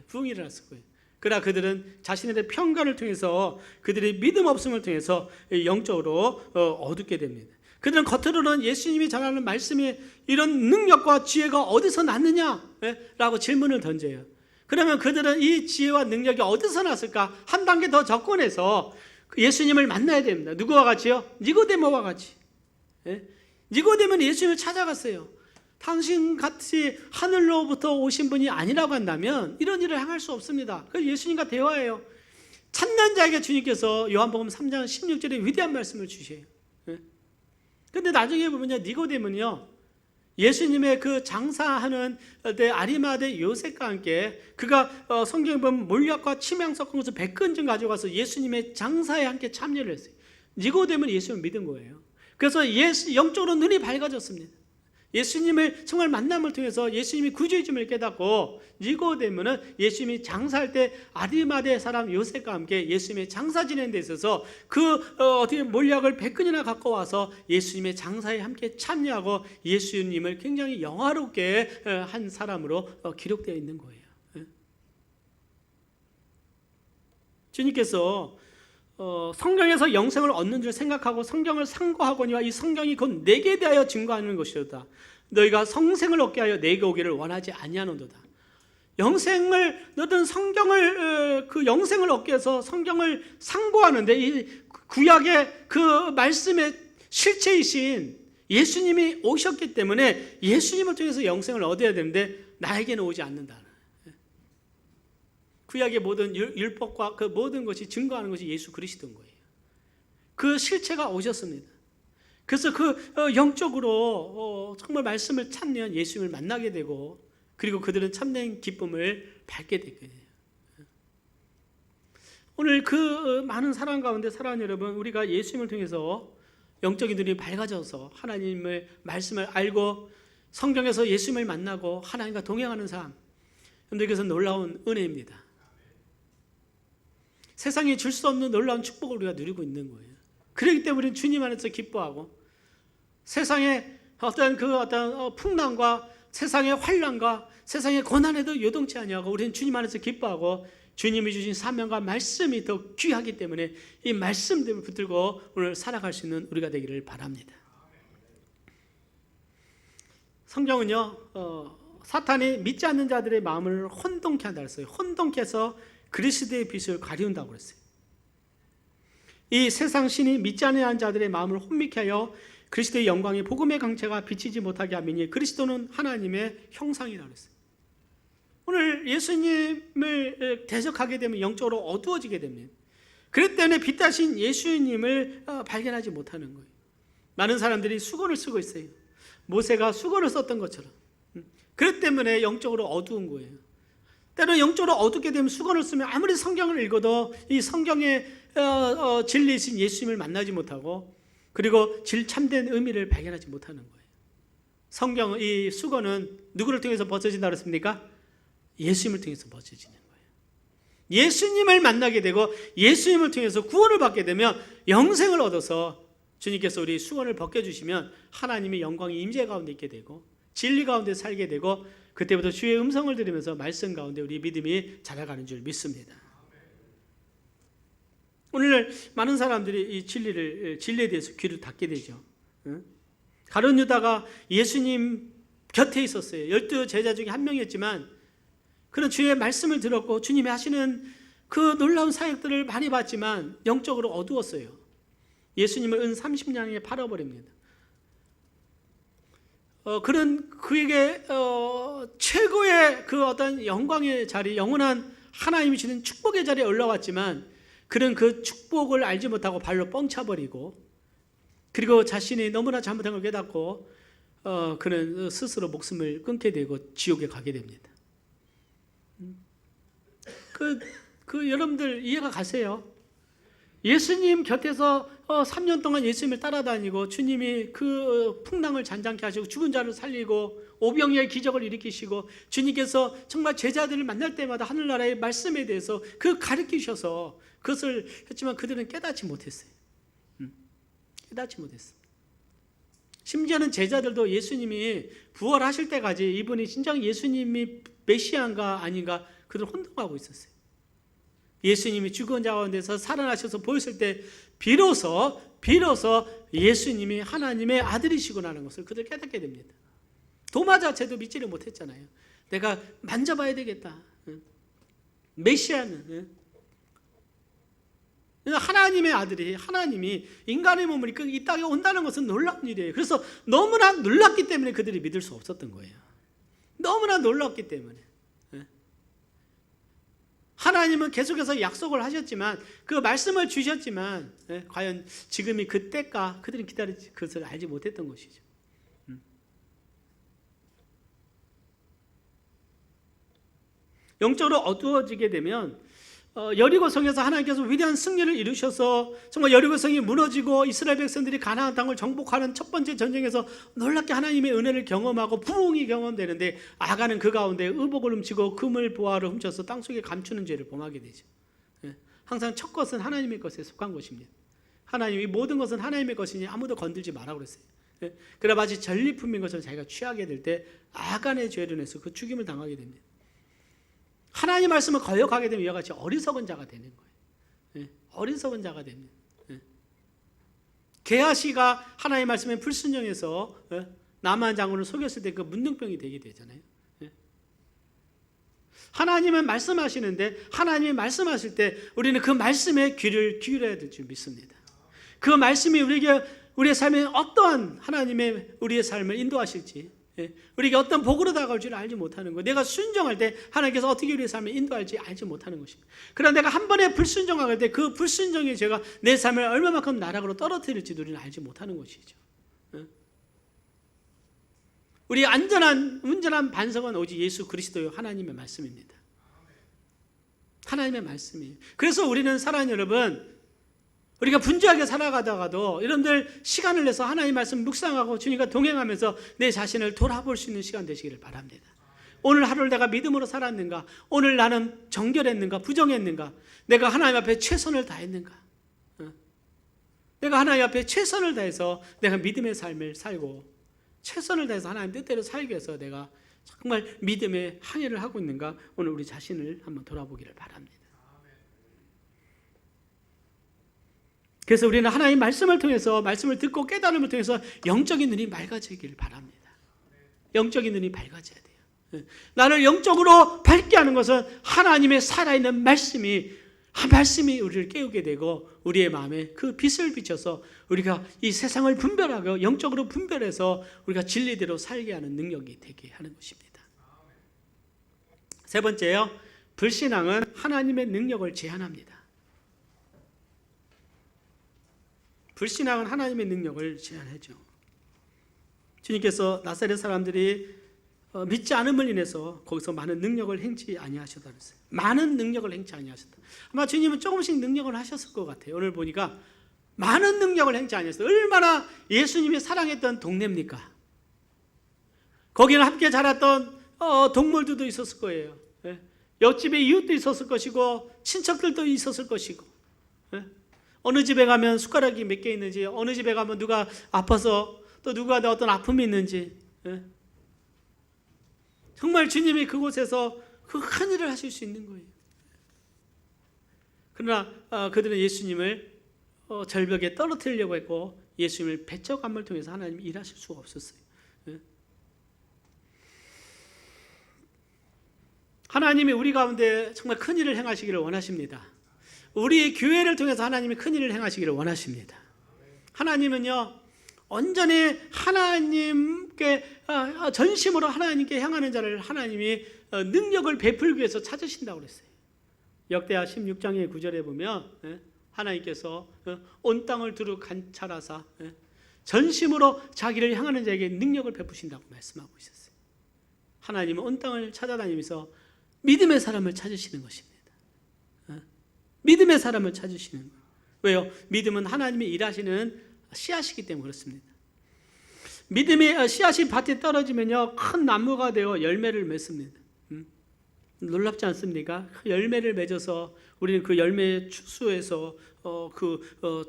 부흥이 일어났을 거예요. 그러나 그들은 자신들의 편견을 통해서 그들의 믿음 없음을 통해서 영적으로 어둡게 됩니다. 그들은 겉으로는 예수님이 전하는 말씀이 이런 능력과 지혜가 어디서 났느냐? 라고 질문을 던져요. 그러면 그들은 이 지혜와 능력이 어디서 났을까? 한 단계 더 접근해서 예수님을 만나야 됩니다. 누구와 같이요? 니고데모와 같이. 니고데모는 예수님을 찾아갔어요. 당신같이 하늘로부터 오신 분이 아니라고 한다면 이런 일을 행할 수 없습니다. 그래서 예수님과 대화해요. 찾는 자에게 주님께서 요한복음 3장 16절에 위대한 말씀을 주셔요. 근데 나중에 보면요, 니고데모는요, 예수님의 그 장사하는 때 아리마대 요셉과 함께 그가 성경에 보면 몰약과 침향 섞은 것을 100근쯤 가져가서 예수님의 장사에 함께 참여를 했어요. 니고데모는 예수님을 믿은 거예요. 그래서 영적으로 눈이 밝아졌습니다. 예수님을 정말 만남을 통해서 예수님이 구주이심을 깨닫고 니고데모는 예수님이 장사할 때 아리마대 사람 요셉과 함께 예수님의 장사 지내는 데 있어서 어떻게 몰약을 100근이나 갖고 와서 예수님의 장사에 함께 참여하고 예수님을 굉장히 영화롭게 한 사람으로 기록되어 있는 거예요. 주님께서 성경에서 영생을 얻는 줄 생각하고 성경을 상고하거니와 이 성경이 곧 내게 대하여 증거하는 것이로다. 너희가 성생을 얻게 하여 내게 오기를 원하지 아니하노도다. 영생을 너든 성경을 그 영생을 얻기 위해서 성경을 상고하는데 이 구약의 그 말씀의 실체이신 예수님이 오셨기 때문에 예수님을 통해서 영생을 얻어야 되는데 나에게는 오지 않는다. 구약의 모든 율법과 그 모든 것이 증거하는 것이 예수 그리스도인 거예요. 그 실체가 오셨습니다. 그래서 영적으로 정말 말씀을 찾는 예수님을 만나게 되고 그리고 그들은 참된 기쁨을 받게 됐거든요. 오늘 그 많은 사랑 가운데 사랑하는 여러분, 우리가 예수님을 통해서 영적인 눈이 밝아져서 하나님의 말씀을 알고 성경에서 예수님을 만나고 하나님과 동행하는 삶, 여러분들께서 놀라운 은혜입니다. 세상이 줄 수 없는 놀라운 축복을 우리가 누리고 있는 거예요. 그렇기 때문에 우리는 주님 안에서 기뻐하고 세상의 어떤 풍랑과 세상의 환난과 세상의 고난에도 요동치 아니하고 우리는 주님 안에서 기뻐하고 주님이 주신 사명과 말씀이 더 귀하기 때문에 이 말씀들을 붙들고 오늘 살아갈 수 있는 우리가 되기를 바랍니다. 성경은요, 사탄이 믿지 않는 자들의 마음을 혼동케 한다 그랬어요. 혼동케 해서 그리스도의 빛을 가리운다고 그랬어요. 이 세상 신이 믿지 않는 자들의 마음을 혼미케 하여 그리스도의 영광이 복음의 강체가 비치지 못하게 하미니 그리스도는 하나님의 형상이라고 그랬어요. 오늘 예수님을 대적하게 되면 영적으로 어두워지게 됩니다. 그렇기 때문에 빛나신 예수님을 발견하지 못하는 거예요. 많은 사람들이 수건을 쓰고 있어요. 모세가 수건을 썼던 것처럼. 그렇기 때문에 영적으로 어두운 거예요. 때로 영적으로 어둡게 되면 수건을 쓰면 아무리 성경을 읽어도 이 성경의 진리이신 예수님을 만나지 못하고 그리고 참된 의미를 발견하지 못하는 거예요. 이 수건은 누구를 통해서 벗어진다 그랬습니까? 예수님을 통해서 벗어지는 거예요. 예수님을 만나게 되고 예수님을 통해서 구원을 받게 되면 영생을 얻어서 주님께서 우리 수건을 벗겨주시면 하나님의 영광이 임재 가운데 있게 되고 진리 가운데 살게 되고 그때부터 주의 음성을 들으면서 말씀 가운데 우리 믿음이 자라가는 줄 믿습니다. 오늘 많은 사람들이 이 진리에 대해서 귀를 닫게 되죠. 가룟 유다가 예수님 곁에 있었어요. 12 제자 중에 한 명이었지만 그는 주의 말씀을 들었고 주님이 하시는 그 놀라운 사역들을 많이 봤지만 영적으로 어두웠어요. 예수님을 은 30냥에 팔아버립니다. 그는 그에게 최고의 그 어떤 영광의 자리, 영원한 하나님이 주는 축복의 자리에 올라왔지만 그는 그 축복을 알지 못하고 발로 뻥차버리고 그리고 자신이 너무나 잘못한 걸 깨닫고 그는 스스로 목숨을 끊게 되고 지옥에 가게 됩니다. 여러분들 이해가 가세요? 예수님 곁에서 3년 동안 예수님을 따라다니고 주님이 그 풍랑을 잔잔케 하시고 죽은 자를 살리고 오병이의 기적을 일으키시고 주님께서 정말 제자들을 만날 때마다 하늘나라의 말씀에 대해서 가르치셔서 그것을 했지만 그들은 깨닫지 못했어요. 깨닫지 못했어요. 심지어는 제자들도 예수님이 부활하실 때까지 이분이 진정 예수님이 메시아인가 아닌가 그들 혼동하고 있었어요. 예수님이 죽은 자 가운데서 살아나셔서 보였을 때 비로소 예수님이 하나님의 아들이시구나라는 것을 그들 깨닫게 됩니다. 도마 자체도 믿지를 못했잖아요. 내가 만져봐야 되겠다. 메시아는 하나님의 아들이, 하나님이 인간의 몸을 입고 이 땅에 온다는 것은 놀라운 일이에요. 그래서 너무나 놀랐기 때문에 그들이 믿을 수 없었던 거예요. 너무나 놀랐기 때문에. 하나님은 계속해서 약속을 하셨지만, 그 말씀을 주셨지만, 과연 지금이 그때까 그들이 기다리지 그것을 알지 못했던 것이죠. 영적으로 어두워지게 되면 여리고성에서 하나님께서 위대한 승리를 이루셔서 정말 여리고성이 무너지고 이스라엘 백성들이 가나안 땅을 정복하는 첫 번째 전쟁에서 놀랍게 하나님의 은혜를 경험하고 부흥이 경험되는데, 아가는 그 가운데 의복을 훔치고 금을 보화를 훔쳐서 땅속에 감추는 죄를 범하게 되죠. 항상 첫 것은 하나님의 것에 속한 것입니다. 하나님이 모든 것은 하나님의 것이니 아무도 건들지 말라고 그랬어요. 그러나 마치 전리품인 것처럼 자기가 취하게 될 때 아간의 죄를 내서 그 죽임을 당하게 됩니다. 하나님 말씀을 거역하게 되면 이와 같이 어리석은 자가 되는 거예요. 어리석은 자가 됩니다. 게하시가 하나님 말씀에 불순종해서 나만 장군을 속였을 때 그 문둥병이 되게 되잖아요. 하나님은 말씀하시는데, 하나님이 말씀하실 때 우리는 그 말씀에 귀를 기울여야 될 줄 믿습니다. 그 말씀이 우리의 삶에 어떠한 하나님의 우리의 삶을 인도하실지, 우리에게 어떤 복으로 다가올 줄 알지 못하는 것, 내가 순종할 때 하나님께서 어떻게 우리의 삶을 인도할지 알지 못하는 것입니다. 그러나 내가 한 번에 불순종할 때 그 불순종의 죄가 내 삶을 얼마만큼 나락으로 떨어뜨릴지 우리는 알지 못하는 것이죠. 우리 온전한 반석은 오직 예수 그리스도요 하나님의 말씀입니다. 하나님의 말씀이에요. 그래서 우리는 사랑하는 여러분, 우리가 분주하게 살아가다가도 여러분들 시간을 내서 하나님 말씀 묵상하고 주님과 동행하면서 내 자신을 돌아볼 수 있는 시간 되시기를 바랍니다. 오늘 하루를 내가 믿음으로 살았는가? 오늘 나는 정결했는가? 부정했는가? 내가 하나님 앞에 최선을 다했는가? 내가 하나님 앞에 최선을 다해서 내가 믿음의 삶을 살고, 최선을 다해서 하나님 뜻대로 살기 위해서 내가 정말 믿음의 항해를 하고 있는가? 오늘 우리 자신을 한번 돌아보기를 바랍니다. 그래서 우리는 하나님 말씀을 통해서, 말씀을 듣고 깨달음을 통해서 영적인 눈이 맑아지기를 바랍니다. 영적인 눈이 밝아져야 돼요. 나를 영적으로 밝게 하는 것은 하나님의 살아있는 말씀이 우리를 깨우게 되고, 우리의 마음에 그 빛을 비춰서 우리가 이 세상을 분별하고 영적으로 분별해서 우리가 진리대로 살게 하는 능력이 되게 하는 것입니다. 세 번째요, 불신앙은 하나님의 능력을 제한합니다. 불신앙은 하나님의 능력을 제한하죠. 주님께서 나사렛 사람들이 믿지 않음을 인해서 거기서 많은 능력을 행치 아니하셨다 그랬어요. 많은 능력을 행치 아니하셨다. 아마 주님은 조금씩 능력을 하셨을 것 같아요. 오늘 보니까 많은 능력을 행치 아니하셨어요. 얼마나 예수님이 사랑했던 동네입니까? 거기는 함께 자랐던 동물들도 있었을 거예요. 옆집에 이웃도 있었을 것이고 친척들도 있었을 것이고, 어느 집에 가면 숟가락이 몇 개 있는지, 어느 집에 가면 누가 아파서 또 누가 어떤 아픔이 있는지, 정말 주님이 그곳에서 그 큰 일을 하실 수 있는 거예요. 그러나 그들은 예수님을 절벽에 떨어뜨리려고 했고, 예수님을 배척함을 통해서 하나님이 일하실 수가 없었어요. 하나님이 우리 가운데 정말 큰 일을 행하시기를 원하십니다. 우리 교회를 통해서 하나님이 큰 일을 행하시기를 원하십니다. 하나님은요, 온전히 하나님께 전심으로 하나님께 향하는 자를 하나님이 능력을 베풀기 위해서 찾으신다고 그랬어요. 역대하 16장의 9절에 보면 하나님께서 온 땅을 두루 관찰하사 전심으로 자기를 향하는 자에게 능력을 베푸신다고 말씀하고 있었어요. 하나님은 온 땅을 찾아다니면서 믿음의 사람을 찾으시는 것입니다. 믿음의 사람을 찾으시는 거예요. 왜요? 믿음은 하나님이 일하시는 씨앗이기 때문에 그렇습니다. 믿음의 씨앗이 밭에 떨어지면요, 큰 나무가 되어 열매를 맺습니다. 놀랍지 않습니까? 그 열매를 맺어서 우리는 그 열매의 추수에서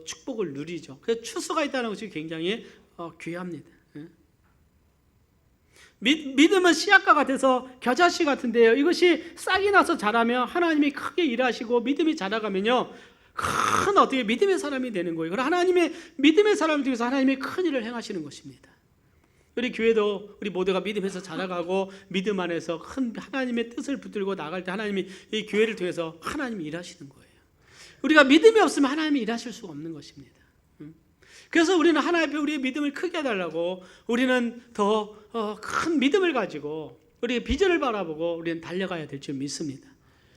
축복을 누리죠. 그래서 추수가 있다는 것이 굉장히 귀합니다. 믿음은 씨앗과 같아서 겨자씨 같은데요. 이것이 싹이 나서 자라면 하나님이 크게 일하시고 믿음이 자라가면요, 큰 어떻게 믿음의 사람이 되는 거예요. 그럼 하나님의 믿음의 사람을 통해서 하나님이 큰 일을 행하시는 것입니다. 우리 교회도 우리 모두가 믿음에서 자라가고 믿음 안에서 큰 하나님의 뜻을 붙들고 나갈 때 하나님이 이 교회를 통해서 하나님이 일하시는 거예요. 우리가 믿음이 없으면 하나님이 일하실 수가 없는 것입니다. 그래서 우리는 하나님 앞에 우리의 믿음을 크게 해달라고, 우리는 더 큰 믿음을 가지고 우리의 비전을 바라보고 우리는 달려가야 될 줄 믿습니다.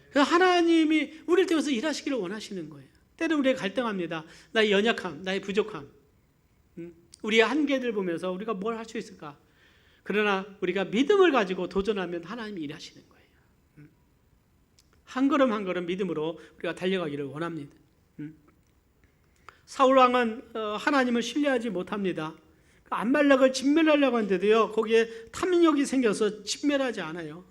그래서 하나님이 우리를 통해서 일하시기를 원하시는 거예요. 때로는 우리가 갈등합니다. 나의 연약함, 나의 부족함, 우리의 한계들 보면서 우리가 뭘 할 수 있을까? 그러나 우리가 믿음을 가지고 도전하면 하나님이 일하시는 거예요. 한 걸음 한 걸음 믿음으로 우리가 달려가기를 원합니다. 사울 왕은 하나님을 신뢰하지 못합니다. 안말렉을 진멸하려고 하는데도요, 거기에 탐욕이 생겨서 진멸하지 않아요.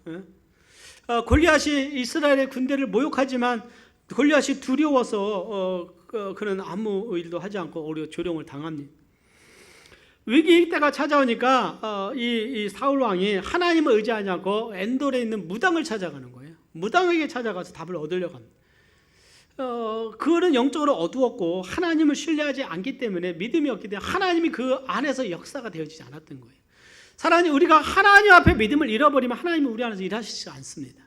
골리앗이 이스라엘의 군대를 모욕하지만 골리앗이 두려워서 그는 아무 일도 하지 않고 오히려 조롱을 당합니다. 위기 때가 찾아오니까 이 사울 왕이 하나님을 의지하지 않고 엔돌에 있는 무당을 찾아가는 거예요. 무당에게 찾아가서 답을 얻으려고 합니다. 그거는 영적으로 어두웠고 하나님을 신뢰하지 않기 때문에, 믿음이 없기 때문에 하나님이 그 안에서 역사가 되어지지 않았던 거예요. 우리가 하나님 앞에 믿음을 잃어버리면 하나님은 우리 안에서 일하시지 않습니다.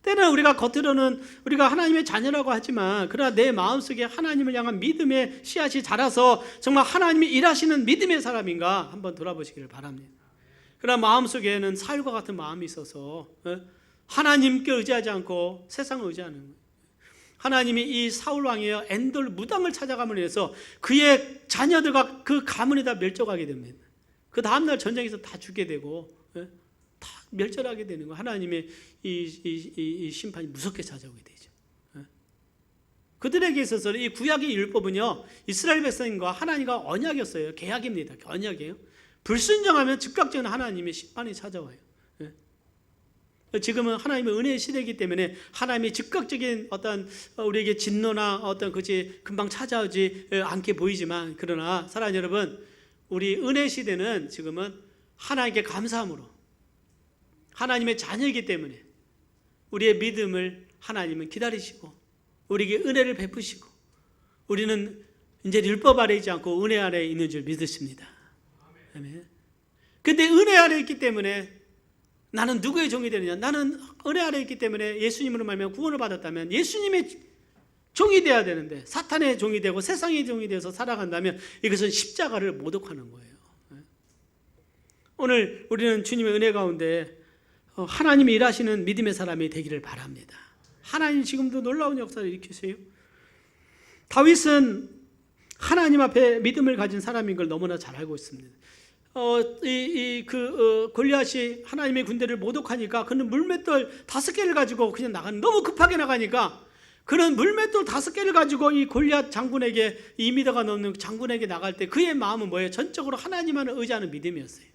때는 우리가 겉으로는 우리가 하나님의 자녀라고 하지만, 그러나 내 마음속에 하나님을 향한 믿음의 씨앗이 자라서 정말 하나님이 일하시는 믿음의 사람인가 한번 돌아보시기를 바랍니다. 그러나 마음속에는 사울과 같은 마음이 있어서 하나님께 의지하지 않고 세상을 의지하는 거예요. 하나님이 이 사울 왕이여 엔돌 무당을 찾아감으로 해서 그의 자녀들과 그 가문이 다 멸종하게 됩니다. 그 다음날 전쟁에서 다 죽게 되고 다 멸절하게 되는 거. 하나님의 이 심판이 무섭게 찾아오게 되죠. 그들에게 있어서 이 구약의 율법은요, 이스라엘 백성과 하나님과 언약이었어요. 계약입니다. 언약이에요. 불순종하면 즉각적인 하나님의 심판이 찾아와요. 지금은 하나님의 은혜의 시대이기 때문에 하나님의 즉각적인 어떤 우리에게 진노나 어떤 것이 금방 찾아오지 않게 보이지만, 그러나 사랑하는 여러분, 우리 은혜 시대는 지금은 하나님께 감사함으로, 하나님의 자녀이기 때문에 우리의 믿음을 하나님은 기다리시고 우리에게 은혜를 베푸시고, 우리는 이제 율법 아래 있지 않고 은혜 아래 있는 줄 믿으십니다. 아멘. 근데 은혜 아래 있기 때문에 나는 누구의 종이 되느냐? 나는 은혜 아래 있기 때문에 예수님으로 말미암아 구원을 받았다면 예수님의 종이 되어야 되는데 사탄의 종이 되고 세상의 종이 되어서 살아간다면 이것은 십자가를 모독하는 거예요. 오늘 우리는 주님의 은혜 가운데 하나님이 일하시는 믿음의 사람이 되기를 바랍니다. 하나님 지금도 놀라운 역사를 일으키세요. 다윗은 하나님 앞에 믿음을 가진 사람인 걸 너무나 잘 알고 있습니다. 골리앗이 하나님의 군대를 모독하니까 그는 물맷돌 5개를 가지고 그냥 나가는, 너무 급하게 나가니까 그는 물맷돌 5개를 가지고 이 골리앗 장군에게 2m가 넘는 장군에게 나갈 때 그의 마음은 뭐예요? 전적으로 하나님만을 의지하는 믿음이었어요.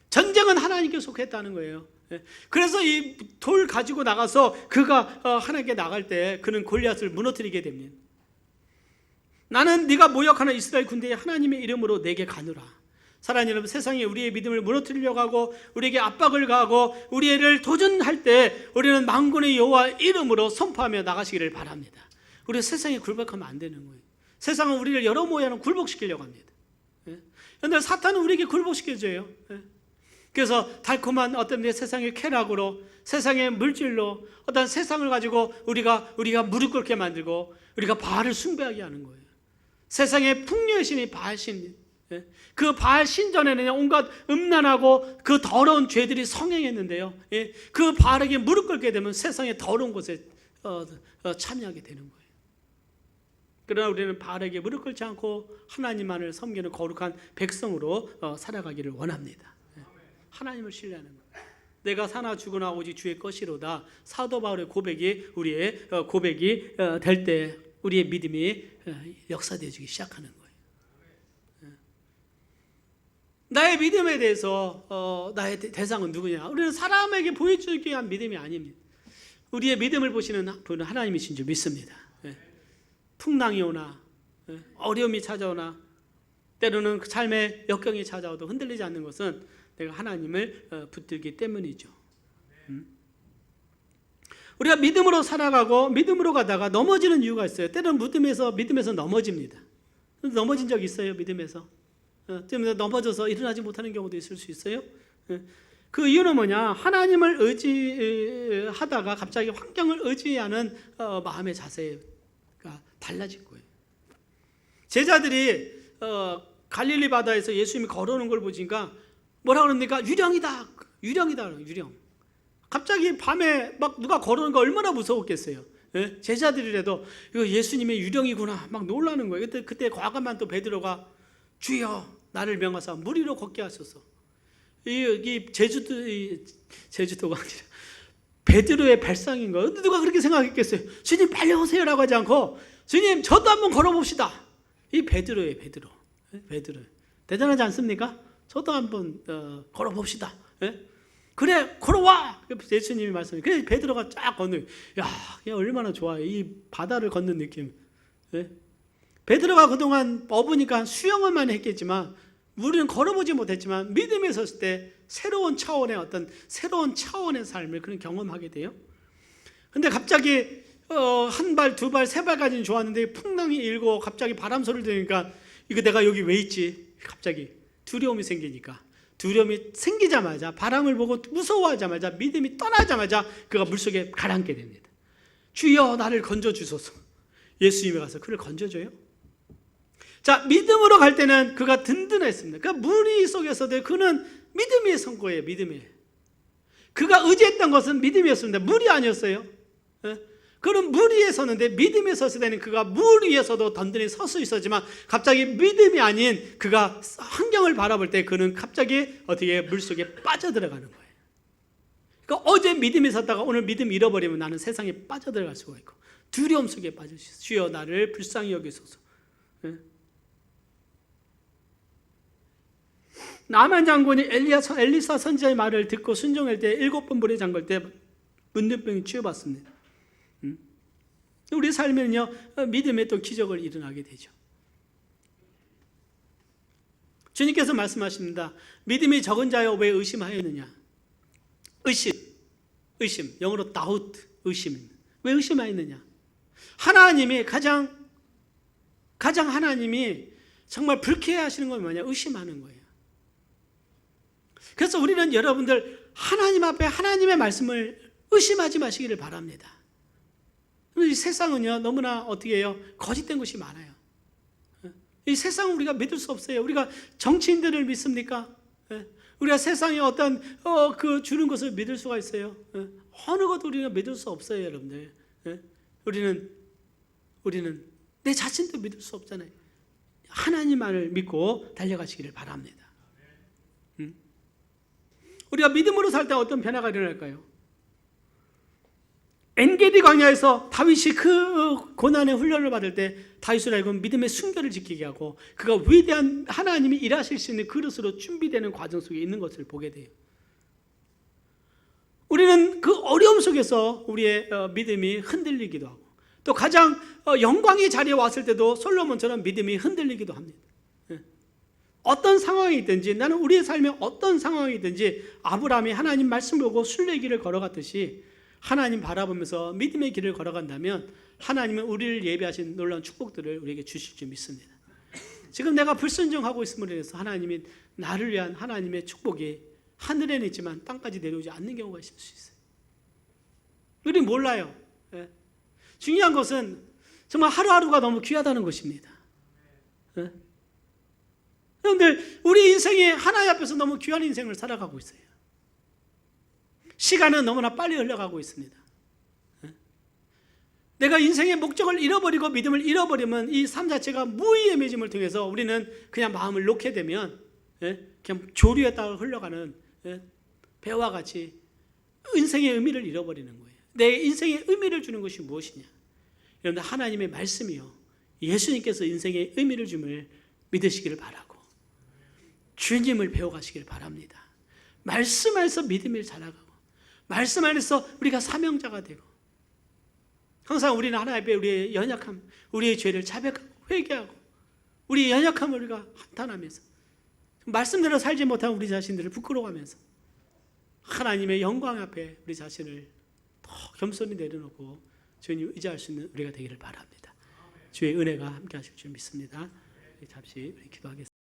전쟁은 하나님께 속했다는 거예요. 그래서 이 돌 가지고 나가서 그가 하나님께 나갈 때 그는 골리앗을 무너뜨리게 됩니다. 나는 네가 모욕하는 이스라엘 군대에 하나님의 이름으로 내게 가누라. 사랑하는 여러분, 세상이 우리의 믿음을 무너뜨리려고 하고 우리에게 압박을 가하고 우리를 도전할 때 우리는 만군의 여호와 이름으로 선포하며 나가시기를 바랍니다. 우리가 세상에 굴복하면 안 되는 거예요. 세상은 우리를 여러 모양으로 굴복시키려고 합니다. 그런데 사탄은 우리에게 굴복시켜줘요. 그래서 달콤한 어떤 세상의 쾌락으로, 세상의 물질로 어떤 세상을 가지고 우리가 무릎 꿇게 만들고 우리가 바알을 숭배하게 하는 거예요. 세상의 풍요의 신이 바알신, 그 바알 신전에는 온갖 음란하고 그 더러운 죄들이 성행했는데요, 그 바알에게 무릎 꿇게 되면 세상의 더러운 곳에 참여하게 되는 거예요. 그러나 우리는 바알에게 무릎 꿇지 않고 하나님만을 섬기는 거룩한 백성으로 살아가기를 원합니다. 하나님을 신뢰하는 거예요. 내가 사나 죽으나 오직 주의 것이로다. 사도 바울의 고백이 우리의 고백이 될 때 우리의 믿음이 역사되어지기 시작하는 거예요. 나의 믿음에 대해서 나의 대상은 누구냐? 우리는 사람에게 보여주기 위한 믿음이 아닙니다. 우리의 믿음을 보시는 분은 하나님이신 줄 믿습니다. 풍랑이 오나 어려움이 찾아오나 때로는 삶의 역경이 찾아와도 흔들리지 않는 것은 내가 하나님을 붙들기 때문이죠. 우리가 믿음으로 살아가고 믿음으로 가다가 넘어지는 이유가 있어요. 때로는 믿음에서 넘어집니다. 넘어진 적 있어요? 믿음에서 넘어져서 일어나지 못하는 경우도 있을 수 있어요. 그 이유는 뭐냐? 하나님을 의지하다가 갑자기 환경을 의지하는 마음의 자세가 달라진 거예요. 제자들이 갈릴리 바다에서 예수님이 걸어오는 걸 보니까 뭐라 그럽니까? 유령이다. 유령. 갑자기 밤에 막 누가 걸어오는 거 얼마나 무서웠겠어요. 예? 제자들이라도 이거 예수님의 유령이구나 막 놀라는 거예요. 그때 과감한 또 베드로가 주여 나를 명하사 물 위로 걷게 하소서. 이 제주도가 아니라 베드로의 발상인 거예요. 누가 그렇게 생각했겠어요? 주님 빨리 오세요라고 하지 않고 주님 저도 한번 걸어봅시다. 이 베드로예요. 베드로 대단하지 않습니까? 저도 한번 걸어봅시다. 예? 그래 걸어와. 예수님이 말씀해. 그래 베드로가 쫙 걷는. 야 얼마나 좋아요. 이 바다를 걷는 느낌. 예? 베드로가 그동안 업으니까 수영은 많이 했겠지만 우리는 걸어보지 못했지만 믿음에 섰을 때 새로운 차원의 삶을 그런 경험하게 돼요. 근데 갑자기 한 발, 두 발, 세 발까지는 좋았는데 풍랑이 일고 갑자기 바람 소리를 들으니까 이거 내가 여기 왜 있지? 갑자기 두려움이 생기니까 두려움이 생기자마자 바람을 보고 무서워하자마자 믿음이 떠나자마자 그가 물속에 가라앉게 됩니다. 주여 나를 건져주소서. 예수님이 가서 그를 건져줘요. 자, 믿음으로 갈 때는 그가 든든했습니다. 그러니까 무리 속에서도 그는 믿음의 선거예요. 믿음에 그가 의지했던 것은 믿음이었습니다. 물이 아니었어요. 그런 물 위에 섰는데 믿음에 섰을 때는 그가 물 위에서도 든든히 설 수 있었지만 갑자기 믿음이 아닌 그가 환경을 바라볼 때 그는 갑자기 어떻게 물속에 빠져들어가는 거예요. 그러니까 어제 믿음에 섰다가 오늘 믿음 잃어버리면 나는 세상에 빠져들어갈 수가 있고 두려움 속에 빠질 수 있어요. 주여 나를 불쌍히 여기소서. 나만 장군이 엘리사 선지자의 말을 듣고 순종할 때 7번 불에 잠글 때 문둥병이 치유받습니다. 우리 삶에는요 믿음의 또 기적을 일어나게 되죠. 주님께서 말씀하십니다. 믿음이 적은 자여 왜 의심하였느냐. 의심 영어로 doubt 의심입니다. 왜 의심하였느냐. 하나님이 가장 하나님이 정말 불쾌해하시는 건 뭐냐. 의심하는 거예요. 그래서 우리는 여러분들 하나님 앞에 하나님의 말씀을 의심하지 마시기를 바랍니다. 이 세상은요 너무나 어떻게 해요? 거짓된 것이 많아요. 이 세상은 우리가 믿을 수 없어요. 우리가 정치인들을 믿습니까? 우리가 세상에 어떤 그 주는 것을 믿을 수가 있어요. 어느 것도 우리가 믿을 수 없어요, 여러분들. 우리는 내 자신도 믿을 수 없잖아요. 하나님만을 믿고 달려가시기를 바랍니다. 우리가 믿음으로 살 때 어떤 변화가 일어날까요? 엔게디 광야에서 다윗이 그 고난의 훈련을 받을 때 다윗을 알고 믿음의 순결을 지키게 하고 그가 위대한 하나님이 일하실 수 있는 그릇으로 준비되는 과정 속에 있는 것을 보게 돼요. 우리는 그 어려움 속에서 우리의 믿음이 흔들리기도 하고 또 가장 영광의 자리에 왔을 때도 솔로몬처럼 믿음이 흔들리기도 합니다. 어떤 상황이 있든지 나는 우리의 삶에 어떤 상황이 있든지 아브라함이 하나님 말씀을 보고 순례길을 걸어갔듯이 하나님 바라보면서 믿음의 길을 걸어간다면 하나님은 우리를 예비하신 놀라운 축복들을 우리에게 주실 줄 믿습니다. 지금 내가 불순종하고 있음으로 인해서 하나님이 나를 위한 하나님의 축복이 하늘에는 있지만 땅까지 내려오지 않는 경우가 있을 수 있어요. 우리 몰라요. 중요한 것은 정말 하루하루가 너무 귀하다는 것입니다. 여러분들 우리 인생이 하나님 앞에서 너무 귀한 인생을 살아가고 있어요. 시간은 너무나 빨리 흘러가고 있습니다. 내가 인생의 목적을 잃어버리고 믿음을 잃어버리면 이 삶 자체가 무의의 맺음을 통해서 우리는 그냥 마음을 놓게 되면 그냥 조류에 따라 흘러가는 배와 같이 인생의 의미를 잃어버리는 거예요. 내 인생의 의미를 주는 것이 무엇이냐. 여러분들 하나님의 말씀이요 예수님께서 인생의 의미를 줌을 믿으시기를 바라고 주님을 배워가시기를 바랍니다. 말씀 안에서 믿음을 자라가고 말씀 안에서 우리가 사명자가 되고 항상 우리는 하나님 앞에 우리의 연약함, 우리의 죄를 자백하고 회개하고 우리의 연약함을 우리가 한탄하면서 말씀대로 살지 못한 우리 자신들을 부끄러워하면서 하나님의 영광 앞에 우리 자신을 더 겸손히 내려놓고 주님 의지할 수 있는 우리가 되기를 바랍니다. 주의 은혜가 함께 하실 줄 믿습니다. 잠시 우리 기도하겠습니다.